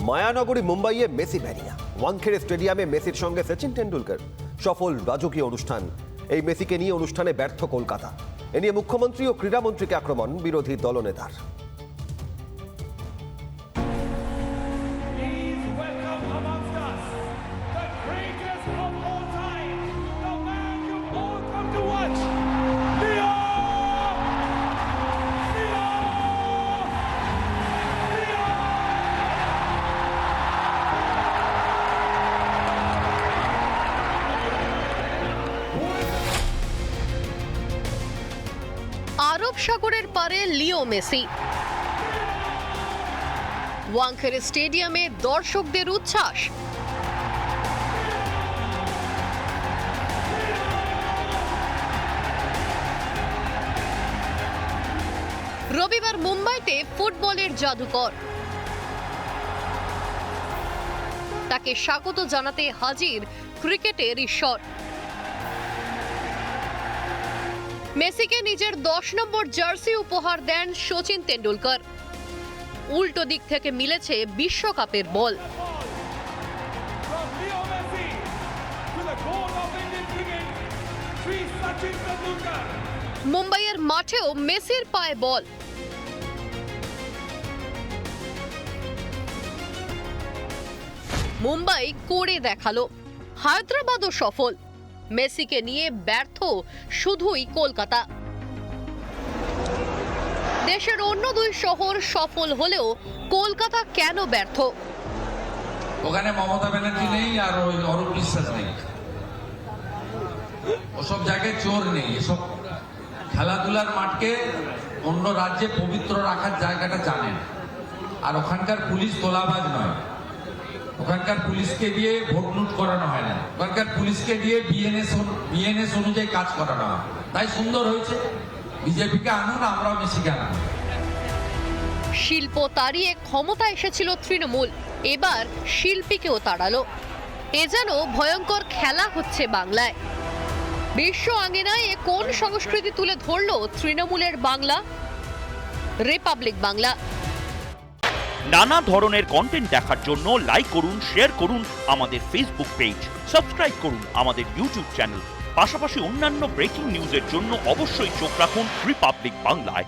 মায়ানগরী মুম্বাইয়ে মেসি ভ্যানিয়া। ওয়াংখেড়ে স্টেডিয়ামে মেসির সঙ্গে সচিন টেন্ডুলকার সফল রাজকীয় অনুষ্ঠান। এই মেসিকে নিয়ে অনুষ্ঠানে ব্যর্থ কলকাতা। এ নিয়ে মুখ্যমন্ত্রী ও ক্রীড়ামন্ত্রীকে আক্রমণ বিরোধী দলনেতার। আরব সাগরের পারে লিও মেসি। ওয়াংখেড়ে স্টেডিয়ামে দর্শকদের উচ্ছ্বাস। রবিবার মুম্বাইতে ফুটবলের জাদুকর। তাকে স্বাগত জানাতে হাজির ক্রিকেটের ঈশ্বর। মেসিকে নিজের 10 নম্বর জার্সি উপহার দেন সচিন তেন্ডুলকর। উল্টো দিক থেকে মিলেছে বিশ্বকাপের বল। মুম্বাইয়ের মাঠেও মেসির পায়ে বল। মুম্বাই করে দেখালো, হায়দ্রাবাদও সফল। মেসিকে নিয়ে ব্যর্থ শুধুই কলকাতা। দেশের অন্য দুই শহর সফল হলেও কলকাতা কেন ব্যর্থ? ওখানে মমতা ব্যানার্জি নেই আর ওই অরূপ বিশ্বাস নেই, ওসব জায়গায় চোর নেই। এসব খেলাধুলার মাঠকে অন্য রাজ্যে পবিত্র রাখার জায়গাটা জানেন। আর ওখানকার পুলিশ তোলাবাজ নয়, ওখানকার পুলিশকে দিয়ে ভোট লুট করানো হয় না, ওখানকার পুলিশকে দিয়ে বিএনএস অনুযায়ী কাজ করানো হয়। তাই সুন্দর হয়েছে। বিজেপিকে আনুন, আমরাও মেসিকে আনুন। শিল্প তাড়িয়ে ক্ষমতা এসেছিল তৃণমূল, এবার শিল্পীকেও তাড়ালো। এ যেন ভয়ঙ্কর খেলা হচ্ছে বাংলায়। বিশ্ব আঙ্গিনায় কোন সংস্কৃতি তুলে ধরলো তৃণমূলের বাংলা? রিপাবলিক বাংলা। নানা ধরনের কন্টেন্ট দেখার জন্য লাইক করুন, শেয়ার করুন আমাদের ফেসবুক পেজ, সাবস্ক্রাইব করুন আমাদের ইউটিউব চ্যানেল। পাশাপাশি অন্যান্য ব্রেকিং নিউজের জন্য অবশ্যই চোখ রাখুন রিপাবলিক বাংলায়।